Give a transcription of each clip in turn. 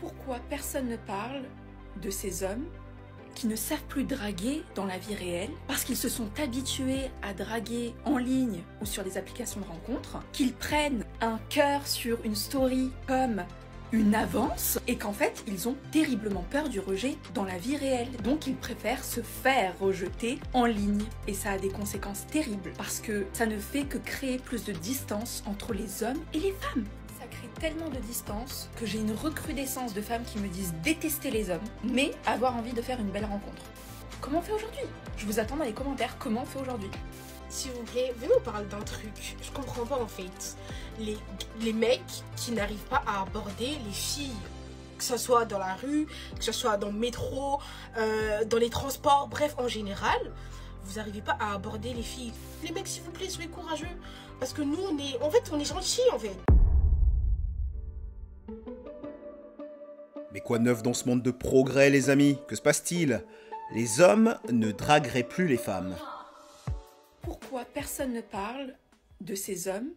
Pourquoi personne ne parle de ces hommes qui ne savent plus draguer dans la vie réelle parce qu'ils se sont habitués à draguer en ligne ou sur des applications de rencontres, qu'ils prennent un cœur sur une story comme une avance et qu'en fait ils ont terriblement peur du rejet dans la vie réelle. Donc ils préfèrent se faire rejeter en ligne et ça a des conséquences terribles parce que ça ne fait que créer plus de distance entre les hommes et les femmes. Ça crée tellement de distance que j'ai une recrudescence de femmes qui me disent détester les hommes mais avoir envie de faire une belle rencontre. Comment on fait aujourd'hui? Je vous attends dans les commentaires, comment on fait aujourd'hui? S'il vous plaît, venez on parle d'un truc. Je comprends pas en fait. Les mecs qui n'arrivent pas à aborder les filles. Que ce soit dans la rue, que ce soit dans le métro, dans les transports, bref en général. Vous n'arrivez pas à aborder les filles. Les mecs s'il vous plaît, soyez courageux. Parce que nous on est gentils en fait. Mais quoi de neuf dans ce monde de progrès les amis? Que se passe-t-il? Les hommes ne dragueraient plus les femmes. Pourquoi personne ne parle de ces hommes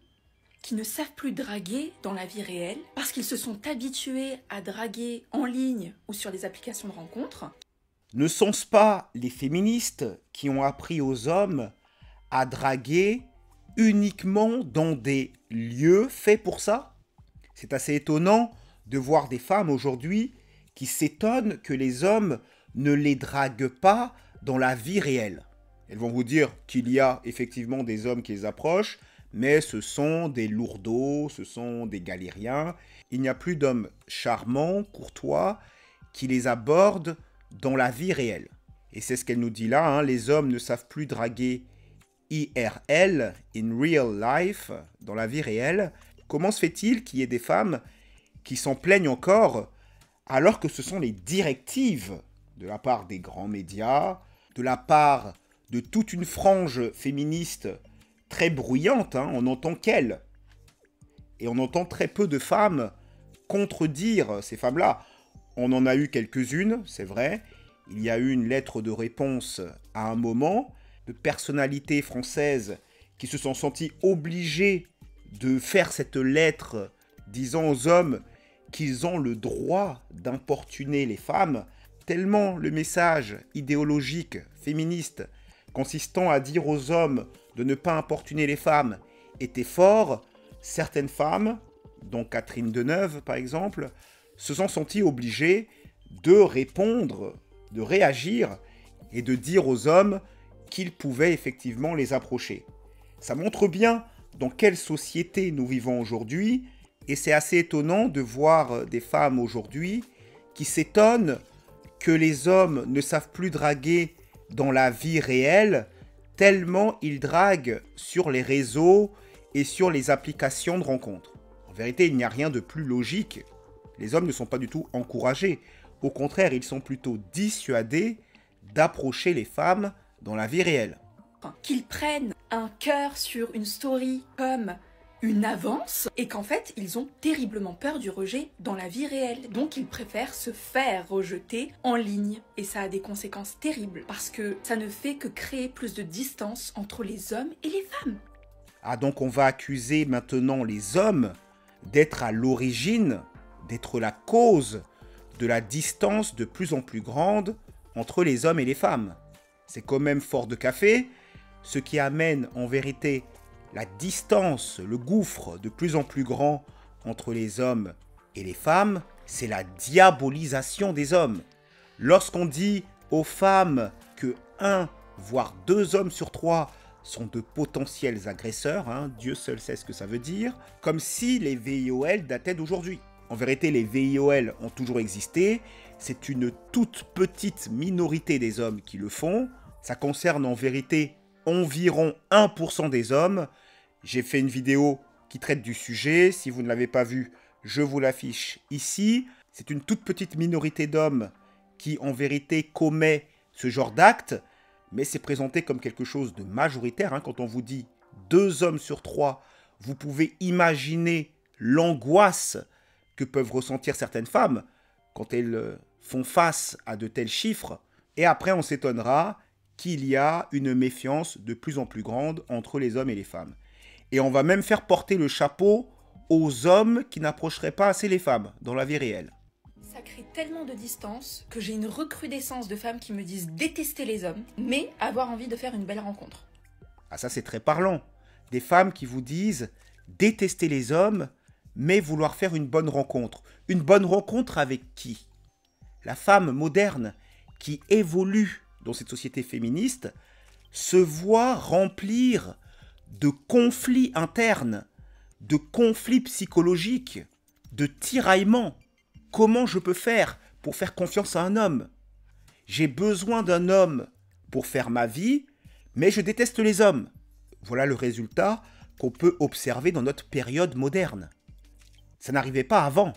qui ne savent plus draguer dans la vie réelle parce qu'ils se sont habitués à draguer en ligne ou sur des applications de rencontres? Ne sont-ce pas les féministes qui ont appris aux hommes à draguer uniquement dans des lieux faits pour ça? C'est assez étonnant de voir des femmes aujourd'hui qui s'étonnent que les hommes ne les draguent pas dans la vie réelle. Elles vont vous dire qu'il y a effectivement des hommes qui les approchent, mais ce sont des lourdeaux, ce sont des galériens. Il n'y a plus d'hommes charmants, courtois, qui les abordent dans la vie réelle. Et c'est ce qu'elle nous dit là, hein, les hommes ne savent plus draguer IRL, in real life, dans la vie réelle. Comment se fait-il qu'il y ait des femmes qui s'en plaignent encore, alors que ce sont les directives de la part des grands médias, de la part de toute une frange féministe très bruyante, hein, on n'entend qu'elles. Et on entend très peu de femmes contredire ces femmes-là. On en a eu quelques-unes, c'est vrai. Il y a eu une lettre de réponse à un moment de personnalités françaises qui se sont senties obligées de faire cette lettre disant aux hommes qu'ils ont le droit d'importuner les femmes, tellement le message idéologique féministe consistant à dire aux hommes de ne pas importuner les femmes était fort, certaines femmes, dont Catherine Deneuve par exemple, se sont senties obligées de répondre, de réagir et de dire aux hommes qu'ils pouvaient effectivement les approcher. Ça montre bien dans quelle société nous vivons aujourd'hui et c'est assez étonnant de voir des femmes aujourd'hui qui s'étonnent que les hommes ne savent plus draguer dans la vie réelle, tellement ils draguent sur les réseaux et sur les applications de rencontres. En vérité, il n'y a rien de plus logique. Les hommes ne sont pas du tout encouragés. Au contraire, ils sont plutôt dissuadés d'approcher les femmes dans la vie réelle. Qu'ils prennent un cœur sur une story comme une avance et qu'en fait ils ont terriblement peur du rejet dans la vie réelle. Donc ils préfèrent se faire rejeter en ligne et ça a des conséquences terribles parce que ça ne fait que créer plus de distance entre les hommes et les femmes. Ah donc on va accuser maintenant les hommes d'être à l'origine, d'être la cause de la distance de plus en plus grande entre les hommes et les femmes. C'est quand même fort de café, ce qui amène en vérité la distance, le gouffre de plus en plus grand entre les hommes et les femmes, c'est la diabolisation des hommes. Lorsqu'on dit aux femmes que 1, voire 2 hommes sur 3 sont de potentiels agresseurs, hein, Dieu seul sait ce que ça veut dire, comme si les VIOL dataient d'aujourd'hui. En vérité, les VIOL ont toujours existé, c'est une toute petite minorité des hommes qui le font, ça concerne en vérité environ 1% des hommes. J'ai fait une vidéo qui traite du sujet. Si vous ne l'avez pas vue, je vous l'affiche ici. C'est une toute petite minorité d'hommes qui, en vérité, commet ce genre d'acte. Mais c'est présenté comme quelque chose de majoritaire. Hein. Quand on vous dit 2 hommes sur 3, vous pouvez imaginer l'angoisse que peuvent ressentir certaines femmes quand elles font face à de tels chiffres. Et après, on s'étonnera qu'il y a une méfiance de plus en plus grande entre les hommes et les femmes. Et on va même faire porter le chapeau aux hommes qui n'approcheraient pas assez les femmes dans la vie réelle. Ça crée tellement de distance que j'ai une recrudescence de femmes qui me disent détester les hommes, mais avoir envie de faire une belle rencontre. Ah ça c'est très parlant. Des femmes qui vous disent détester les hommes, mais vouloir faire une bonne rencontre. Une bonne rencontre avec qui? La femme moderne qui évolue dans cette société féministe se voit remplir de conflits internes, de conflits psychologiques, de tiraillements. Comment je peux faire pour faire confiance à un homme? J'ai besoin d'un homme pour faire ma vie, mais je déteste les hommes. Voilà le résultat qu'on peut observer dans notre période moderne. Ça n'arrivait pas avant.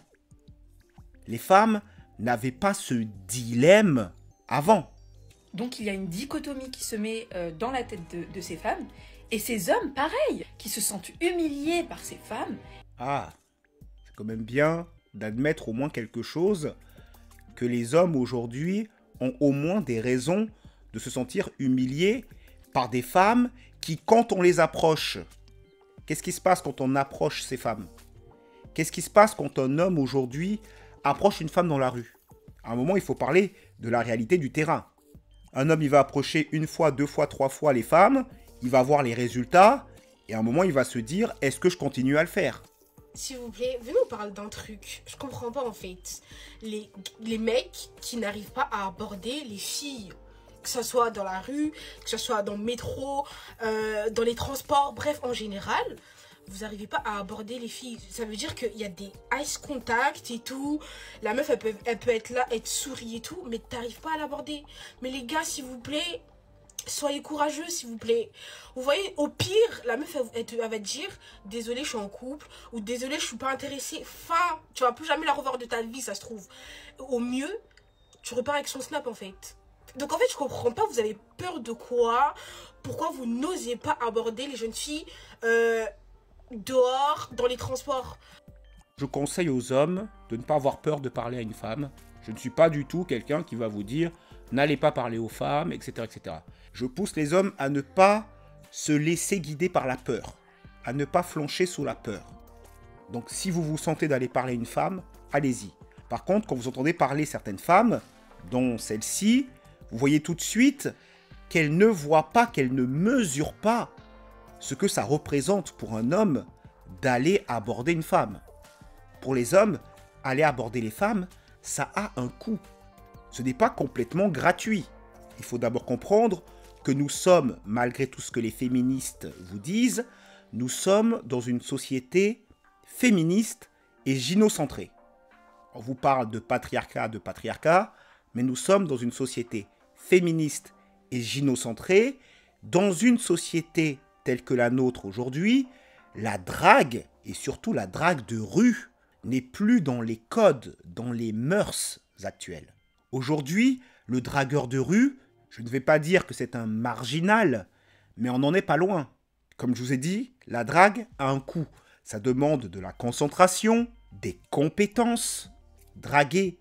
Les femmes n'avaient pas ce dilemme avant. Donc il y a une dichotomie qui se met dans la tête de ces femmes, et ces hommes, pareil, qui se sentent humiliés par ces femmes. Ah, c'est quand même bien d'admettre au moins quelque chose, que les hommes aujourd'hui ont au moins des raisons de se sentir humiliés par des femmes qui, quand on les approche, qu'est-ce qui se passe quand on approche ces femmes? Qu'est-ce qui se passe quand un homme aujourd'hui approche une femme dans la rue? À un moment, il faut parler de la réalité du terrain. Un homme, il va approcher une fois, deux fois, trois fois les femmes, il va voir les résultats, et à un moment, il va se dire, est-ce que je continue à le faire? S'il vous plaît, venez on parle d'un truc. Je comprends pas en fait. Les mecs qui n'arrivent pas à aborder les filles. Que ce soit dans la rue, que ce soit dans le métro, dans les transports, bref, en général, vous n'arrivez pas à aborder les filles. Ça veut dire qu'il y a des ice contact et tout. La meuf, elle peut être là, être souris et tout, mais t'arrives pas à l'aborder. Mais les gars, s'il vous plaît, soyez courageux, s'il vous plaît. Vous voyez, au pire, la meuf, elle va te dire « Désolée, je suis en couple » ou « Désolée, je suis pas intéressée ». Fin, tu vas plus jamais la revoir de ta vie, ça se trouve. Au mieux, tu repars avec son snap, en fait. Donc, en fait, je comprends pas, vous avez peur de quoi? Pourquoi vous n'osez pas aborder les jeunes filles dehors, dans les transports? Je conseille aux hommes de ne pas avoir peur de parler à une femme. Je ne suis pas du tout quelqu'un qui va vous dire « N'allez pas parler aux femmes, etc. etc. » Je pousse les hommes à ne pas se laisser guider par la peur, à ne pas flancher sous la peur. Donc si vous vous sentez d'aller parler à une femme, allez-y. Par contre, quand vous entendez parler certaines femmes, dont celle-ci, vous voyez tout de suite qu'elle ne voit pas, qu'elle ne mesure pas ce que ça représente pour un homme d'aller aborder une femme. Pour les hommes, aller aborder les femmes, ça a un coût. Ce n'est pas complètement gratuit. Il faut d'abord comprendre que nous sommes, malgré tout ce que les féministes vous disent, nous sommes dans une société féministe et gynocentrée. On vous parle de patriarcat, mais nous sommes dans une société féministe et gynocentrée. Dans une société telle que la nôtre aujourd'hui, la drague, et surtout la drague de rue, n'est plus dans les codes, dans les mœurs actuelles. Aujourd'hui, le dragueur de rue, je ne vais pas dire que c'est un marginal, mais on n'en est pas loin. Comme je vous ai dit, la drague a un coût. Ça demande de la concentration, des compétences. Draguer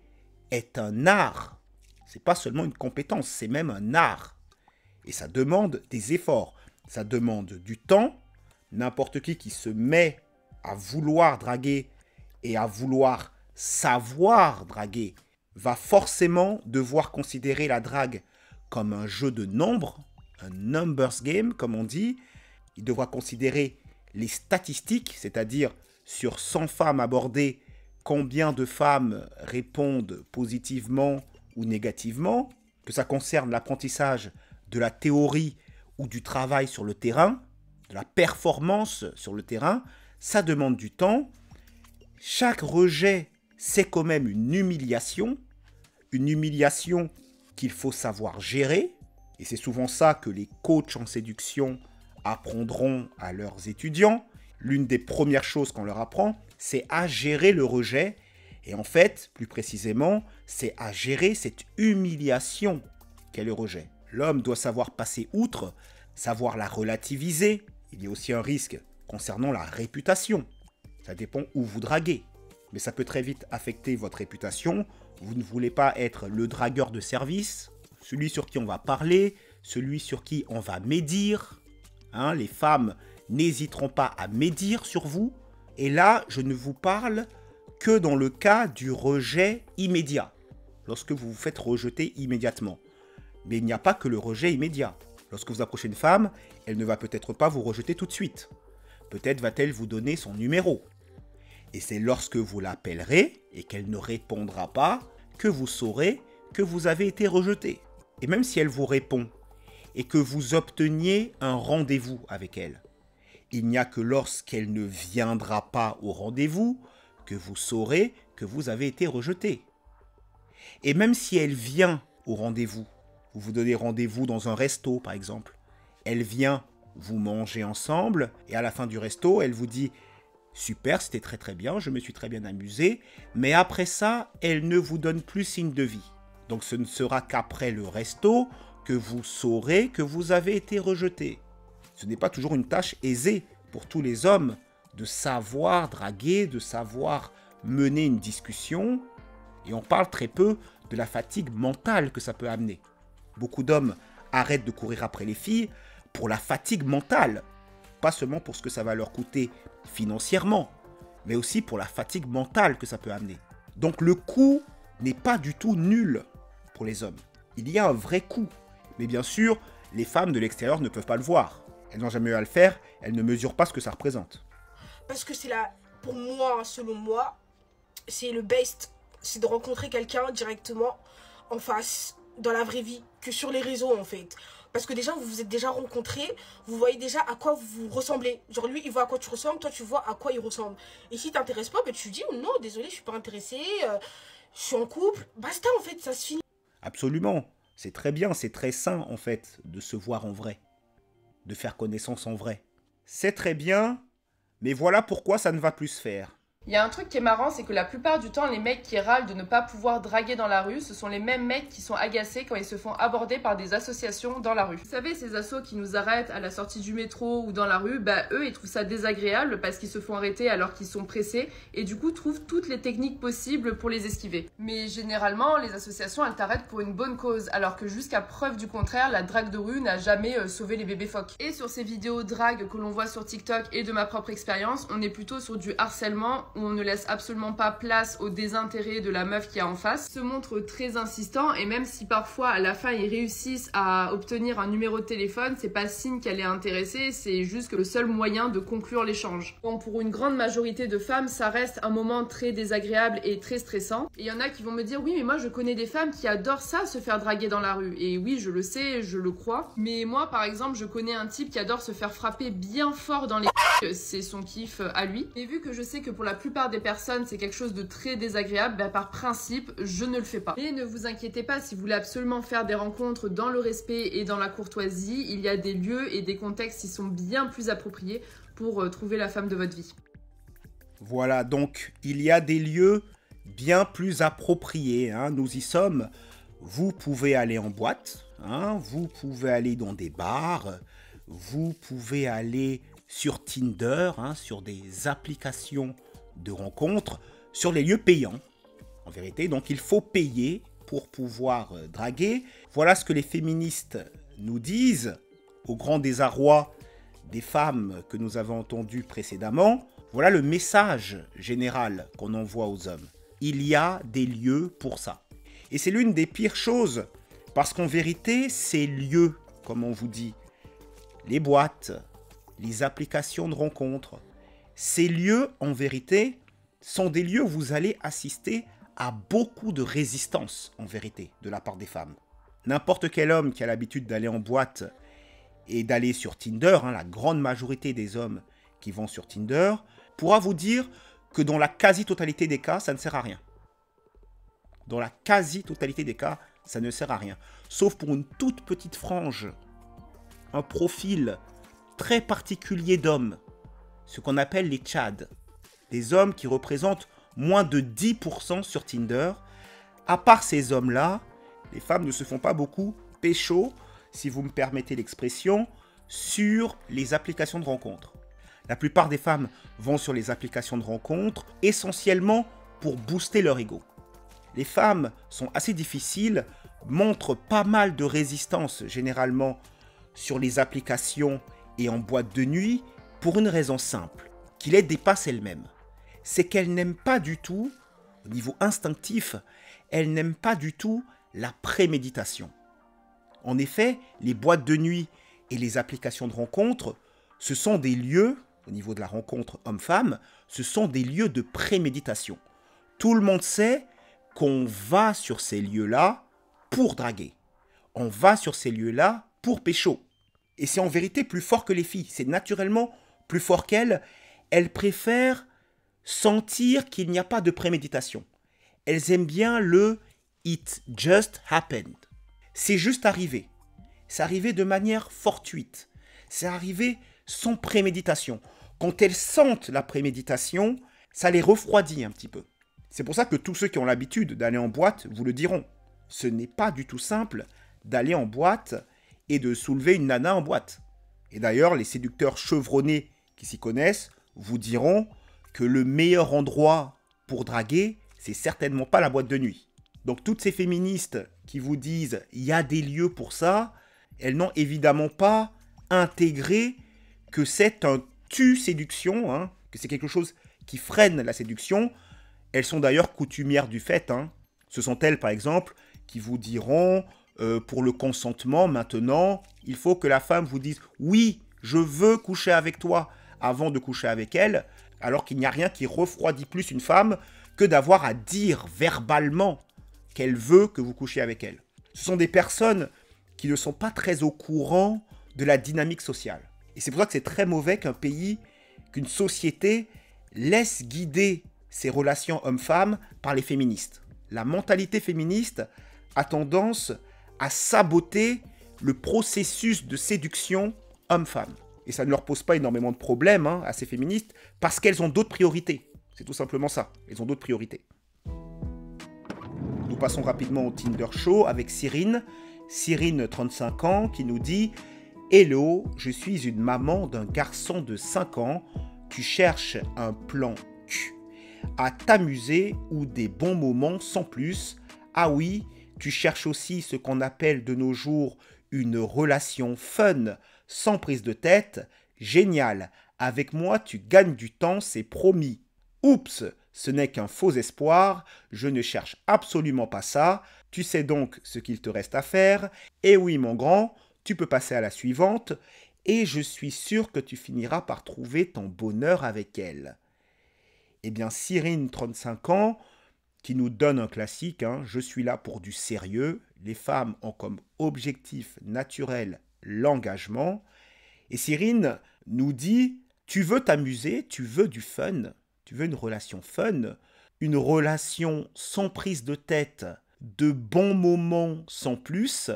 est un art. C'est pas seulement une compétence, c'est même un art. Et ça demande des efforts. Ça demande du temps. N'importe qui se met à vouloir draguer et à vouloir savoir draguer va forcément devoir considérer la drague comme un jeu de nombres, un numbers game comme on dit. Il devra considérer les statistiques, c'est-à-dire sur 100 femmes abordées, combien de femmes répondent positivement ou négativement, que ça concerne l'apprentissage de la théorie ou du travail sur le terrain, de la performance sur le terrain, ça demande du temps. Chaque rejet, c'est quand même une humiliation qu'il faut savoir gérer, et c'est souvent ça que les coachs en séduction apprendront à leurs étudiants. L'une des premières choses qu'on leur apprend, c'est à gérer le rejet, et en fait, plus précisément, c'est à gérer cette humiliation qu'est le rejet. L'homme doit savoir passer outre, savoir la relativiser. Il y a aussi un risque concernant la réputation. Ça dépend où vous draguez. Mais ça peut très vite affecter votre réputation. Vous ne voulez pas être le dragueur de service, celui sur qui on va parler, celui sur qui on va médire. Les femmes n'hésiteront pas à médire sur vous. Et là, je ne vous parle que dans le cas du rejet immédiat. lorsque vous vous faites rejeter immédiatement. Mais il n'y a pas que le rejet immédiat. Lorsque vous approchez une femme, elle ne va peut-être pas vous rejeter tout de suite. Peut-être va-t-elle vous donner son numéro. Et c'est lorsque vous l'appellerez et qu'elle ne répondra pas que vous saurez que vous avez été rejeté. Et même si elle vous répond et que vous obteniez un rendez-vous avec elle, il n'y a que lorsqu'elle ne viendra pas au rendez-vous que vous saurez que vous avez été rejeté. Et même si elle vient au rendez-vous, vous vous donnez rendez-vous dans un resto par exemple, elle vient, vous mangez ensemble et à la fin du resto, elle vous dit « Super, c'était très très bien, je me suis très bien amusé », mais après ça, elle ne vous donne plus signe de vie. Donc ce ne sera qu'après le resto que vous saurez que vous avez été rejeté. Ce n'est pas toujours une tâche aisée pour tous les hommes de savoir draguer, de savoir mener une discussion. Et on parle très peu de la fatigue mentale que ça peut amener. Beaucoup d'hommes arrêtent de courir après les filles pour la fatigue mentale. Pas seulement pour ce que ça va leur coûter financièrement, mais aussi pour la fatigue mentale que ça peut amener. Donc le coût n'est pas du tout nul pour les hommes. Il y a un vrai coût. Mais bien sûr, les femmes de l'extérieur ne peuvent pas le voir. Elles n'ont jamais eu à le faire, elles ne mesurent pas ce que ça représente. Parce que c'est là, pour moi, selon moi, c'est le best. C'est de rencontrer quelqu'un directement en face, dans la vraie vie, que sur les réseaux en fait. Parce que déjà, vous vous êtes déjà rencontrés, vous voyez déjà à quoi vous ressemblez. Genre lui, il voit à quoi tu ressembles, toi tu vois à quoi il ressemble. Et si t'intéresse pas, ben, tu dis non, désolé, je suis pas intéressée, je suis en couple. Basta en fait, ça se finit. Absolument. C'est très bien, c'est très sain en fait de se voir en vrai, de faire connaissance en vrai. C'est très bien, mais voilà pourquoi ça ne va plus se faire. Il y a un truc qui est marrant, c'est que la plupart du temps, les mecs qui râlent de ne pas pouvoir draguer dans la rue, ce sont les mêmes mecs qui sont agacés quand ils se font aborder par des associations dans la rue. Vous savez, ces assos qui nous arrêtent à la sortie du métro ou dans la rue, bah eux, ils trouvent ça désagréable parce qu'ils se font arrêter alors qu'ils sont pressés et du coup trouvent toutes les techniques possibles pour les esquiver. Mais généralement, les associations, elles t'arrêtent pour une bonne cause, alors que jusqu'à preuve du contraire, la drague de rue n'a jamais sauvé les bébés phoques. Et sur ces vidéos drague que l'on voit sur TikTok et de ma propre expérience, on est plutôt sur du harcèlement où on ne laisse absolument pas place au désintérêt de la meuf qui est en face, se montre très insistant et même si parfois à la fin ils réussissent à obtenir un numéro de téléphone, c'est pas signe qu'elle est intéressée, c'est juste que le seul moyen de conclure l'échange. Donc pour une grande majorité de femmes, ça reste un moment très désagréable et très stressant. Et il y en a qui vont me dire oui mais moi je connais des femmes qui adorent ça, se faire draguer dans la rue. Et oui je le sais, je le crois. Mais moi par exemple je connais un type qui adore se faire frapper bien fort dans les c'est son kiff à lui. Et vu que je sais que pour la plupart des personnes c'est quelque chose de très désagréable, bah par principe je ne le fais pas. Mais ne vous inquiétez pas, si vous voulez absolument faire des rencontres dans le respect et dans la courtoisie, il y a des lieux et des contextes qui sont bien plus appropriés pour trouver la femme de votre vie. Voilà, donc il y a des lieux bien plus appropriés, hein, nous y sommes. Vous pouvez aller en boîte, hein, vous pouvez aller dans des bars, vous pouvez aller sur Tinder, hein, sur des applications de rencontres, sur les lieux payants, en vérité. Donc il faut payer pour pouvoir draguer. Voilà ce que les féministes nous disent, au grand désarroi des femmes que nous avons entendues précédemment. Voilà le message général qu'on envoie aux hommes. Il y a des lieux pour ça. Et c'est l'une des pires choses, parce qu'en vérité, ces lieux, comme on vous dit, les boîtes, les applications de rencontres, ces lieux, en vérité, sont des lieux où vous allez assister à beaucoup de résistance, en vérité, de la part des femmes. N'importe quel homme qui a l'habitude d'aller en boîte et d'aller sur Tinder, hein, la grande majorité des hommes qui vont sur Tinder, pourra vous dire que dans la quasi-totalité des cas, ça ne sert à rien. Dans la quasi-totalité des cas, ça ne sert à rien. Sauf pour une toute petite frange, un profil très particulier d'hommes, ce qu'on appelle les tchads, des hommes qui représentent moins de 10% sur Tinder. À part ces hommes-là, les femmes ne se font pas beaucoup pécho, si vous me permettez l'expression, sur les applications de rencontres. La plupart des femmes vont sur les applications de rencontres essentiellement pour booster leur ego. Les femmes sont assez difficiles, montrent pas mal de résistance généralement sur les applications et en boîte de nuit pour une raison simple, qui les dépasse elles-mêmes. C'est qu'elles n'aiment pas du tout, au niveau instinctif, elles n'aiment pas du tout la préméditation. En effet, les boîtes de nuit et les applications de rencontres, ce sont des lieux, au niveau de la rencontre homme-femme, ce sont des lieux de préméditation. Tout le monde sait qu'on va sur ces lieux-là pour draguer. On va sur ces lieux-là pour pécho. Et c'est en vérité plus fort que les filles. C'est naturellement plus fort qu'elles. Elles préfèrent sentir qu'il n'y a pas de préméditation. Elles aiment bien le « it just happened ». C'est juste arrivé. C'est arrivé de manière fortuite. C'est arrivé sans préméditation. Quand elles sentent la préméditation, ça les refroidit un petit peu. C'est pour ça que tous ceux qui ont l'habitude d'aller en boîte vous le diront. Ce n'est pas du tout simple d'aller en boîte et de soulever une nana en boîte. Et d'ailleurs, les séducteurs chevronnés qui s'y connaissent vous diront que le meilleur endroit pour draguer, c'est certainement pas la boîte de nuit. Donc toutes ces féministes qui vous disent « il y a des lieux pour ça », elles n'ont évidemment pas intégré que c'est un tu-séduction, hein, que c'est quelque chose qui freine la séduction. Elles sont d'ailleurs coutumières du fait. Hein. Ce sont elles, par exemple, qui vous diront pour le consentement, maintenant, il faut que la femme vous dise « oui, je veux coucher avec toi » avant de coucher avec elle, alors qu'il n'y a rien qui refroidit plus une femme que d'avoir à dire verbalement qu'elle veut que vous couchiez avec elle. Ce sont des personnes qui ne sont pas très au courant de la dynamique sociale. Et c'est pour ça que c'est très mauvais qu'un pays, qu'une société laisse guider ses relations hommes-femmes par les féministes. La mentalité féministe a tendance à saboter le processus de séduction homme-femme. Et ça ne leur pose pas énormément de problèmes à ces féministes parce qu'elles ont d'autres priorités. C'est tout simplement ça. Elles ont d'autres priorités. Nous passons rapidement au Tinder Show avec Cyrine. Cyrine, 35 ans, qui nous dit « Hello, je suis une maman d'un garçon de 5 ans. Tu cherches un plan cul. À t'amuser ou des bons moments sans plus. Ah oui, tu cherches aussi ce qu'on appelle de nos jours une relation fun, sans prise de tête. Génial. Avec moi, tu gagnes du temps, c'est promis. Oups, ce n'est qu'un faux espoir. Je ne cherche absolument pas ça. Tu sais donc ce qu'il te reste à faire. Et oui, mon grand, tu peux passer à la suivante. Et je suis sûr que tu finiras par trouver ton bonheur avec elle. » Eh bien, Cyrine, 35 ans, qui nous donne un classique, hein, je suis là pour du sérieux. Les femmes ont comme objectif naturel l'engagement. Et Cyrine nous dit, tu veux t'amuser, tu veux du fun, tu veux une relation fun, une relation sans prise de tête, de bons moments sans plus.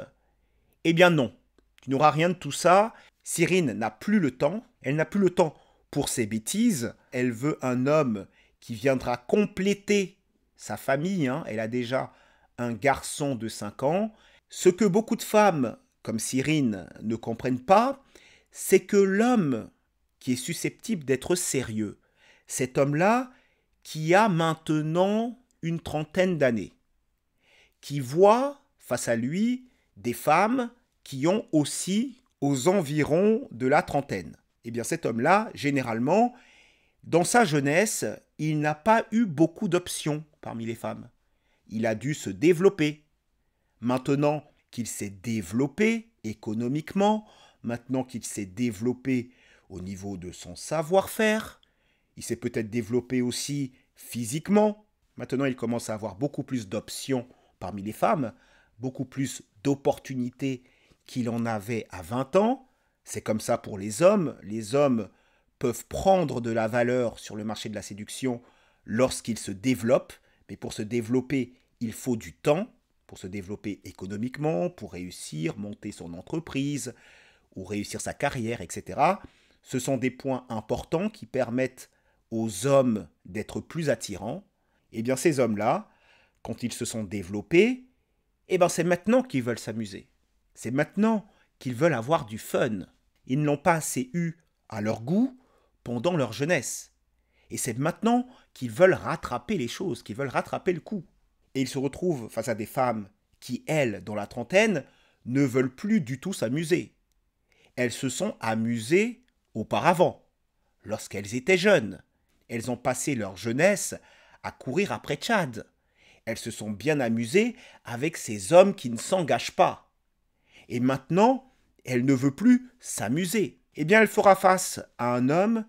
Eh bien non, tu n'auras rien de tout ça. Cyrine n'a plus le temps, elle n'a plus le temps pour ses bêtises. Elle veut un homme qui viendra compléter sa famille. Hein. Elle a déjà un garçon de 5 ans. Ce que beaucoup de femmes, comme Cyrine, ne comprennent pas, c'est que l'homme qui est susceptible d'être sérieux, cet homme-là qui a maintenant une trentaine d'années, qui voit face à lui des femmes qui ont aussi aux environs de la trentaine. Eh bien cet homme-là, généralement, dans sa jeunesse, il n'a pas eu beaucoup d'options parmi les femmes. Il a dû se développer. Maintenant qu'il s'est développé économiquement, maintenant qu'il s'est développé au niveau de son savoir-faire, il s'est peut-être développé aussi physiquement. Maintenant, il commence à avoir beaucoup plus d'options parmi les femmes, beaucoup plus d'opportunités qu'il en avait à 20 ans. C'est comme ça pour les hommes. Les hommes peuvent prendre de la valeur sur le marché de la séduction lorsqu'ils se développent. Mais pour se développer, il faut du temps. Pour se développer économiquement, pour réussir, monter son entreprise ou réussir sa carrière, etc. Ce sont des points importants qui permettent aux hommes d'être plus attirants. Eh bien, ces hommes-là, quand ils se sont développés, eh bien, c'est maintenant qu'ils veulent s'amuser. C'est maintenant qu'ils veulent avoir du fun. Ils n'ont pas assez eu à leur goût pendant leur jeunesse. Et c'est maintenant qu'ils veulent rattraper les choses, qu'ils veulent rattraper le coup. Et ils se retrouvent face à des femmes qui, elles, dans la trentaine, ne veulent plus du tout s'amuser. Elles se sont amusées auparavant, lorsqu'elles étaient jeunes. Elles ont passé leur jeunesse à courir après Tchad. elles se sont bien amusées avec ces hommes qui ne s'engagent pas. Et maintenant, elle ne veut plus s'amuser. Eh bien, elle fera face à un homme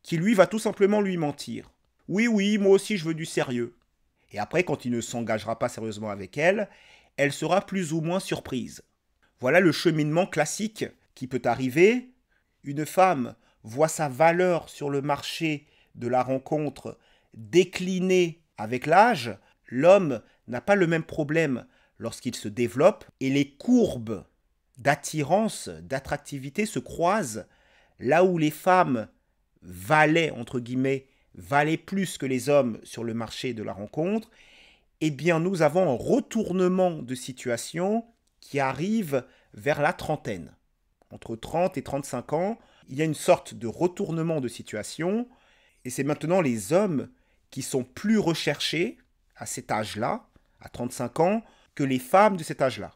qui, lui, va tout simplement lui mentir. Oui, oui, moi aussi je veux du sérieux. Et après, quand il ne s'engagera pas sérieusement avec elle, elle sera plus ou moins surprise. Voilà le cheminement classique qui peut arriver. Une femme voit sa valeur sur le marché de la rencontre décliner avec l'âge. L'homme n'a pas le même problème lorsqu'il se développe et les courbes d'attirance, d'attractivité se croisent là où les femmes valaient, entre guillemets, valaient plus que les hommes sur le marché de la rencontre. Eh bien, nous avons un retournement de situation qui arrive vers la trentaine. Entre 30 et 35 ans, il y a une sorte de retournement de situation et c'est maintenant les hommes qui sont plus recherchés à cet âge-là, à 35 ans, que les femmes de cet âge-là.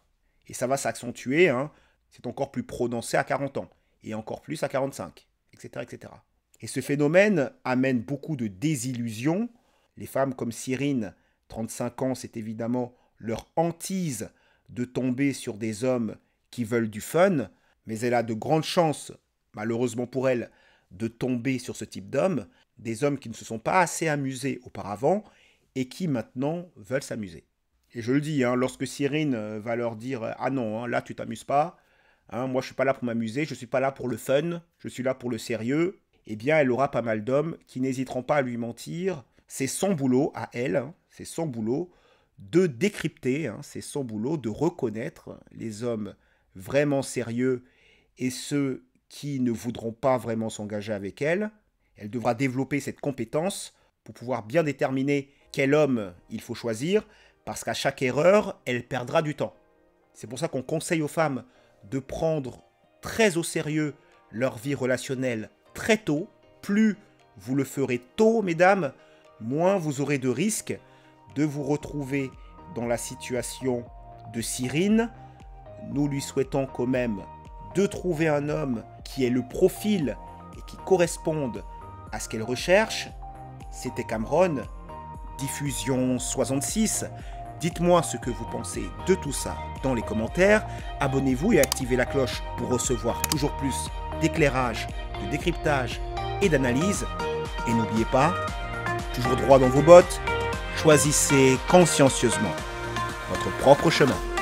Et ça va s'accentuer, hein, c'est encore plus prononcé à 40 ans, et encore plus à 45, etc., etc. Et ce phénomène amène beaucoup de désillusions. Les femmes comme Cyrine, 35 ans, c'est évidemment leur hantise de tomber sur des hommes qui veulent du fun, mais elle a de grandes chances, malheureusement pour elle, de tomber sur ce type d'hommes, des hommes qui ne se sont pas assez amusés auparavant et qui maintenant veulent s'amuser. Et je le dis, hein, lorsque Cyrine va leur dire « Ah non, hein, là tu t'amuses pas, hein, moi je suis pas là pour m'amuser, je suis pas là pour le fun, je suis là pour le sérieux », eh bien elle aura pas mal d'hommes qui n'hésiteront pas à lui mentir. C'est son boulot à elle, hein, c'est son boulot de décrypter, hein, c'est son boulot de reconnaître les hommes vraiment sérieux et ceux qui ne voudront pas vraiment s'engager avec elle. Elle devra développer cette compétence pour pouvoir bien déterminer quel homme il faut choisir, parce qu'à chaque erreur, elle perdra du temps. C'est pour ça qu'on conseille aux femmes de prendre très au sérieux leur vie relationnelle très tôt. Plus vous le ferez tôt, mesdames, moins vous aurez de risques de vous retrouver dans la situation de Cyrine. Nous lui souhaitons quand même de trouver un homme qui ait le profil et qui corresponde à ce qu'elle recherche. C'était Cameron, Diffusion 66. Dites-moi ce que vous pensez de tout ça dans les commentaires. Abonnez-vous et activez la cloche pour recevoir toujours plus d'éclairage, de décryptage et d'analyse. Et n'oubliez pas, toujours droit dans vos bottes, choisissez consciencieusement votre propre chemin.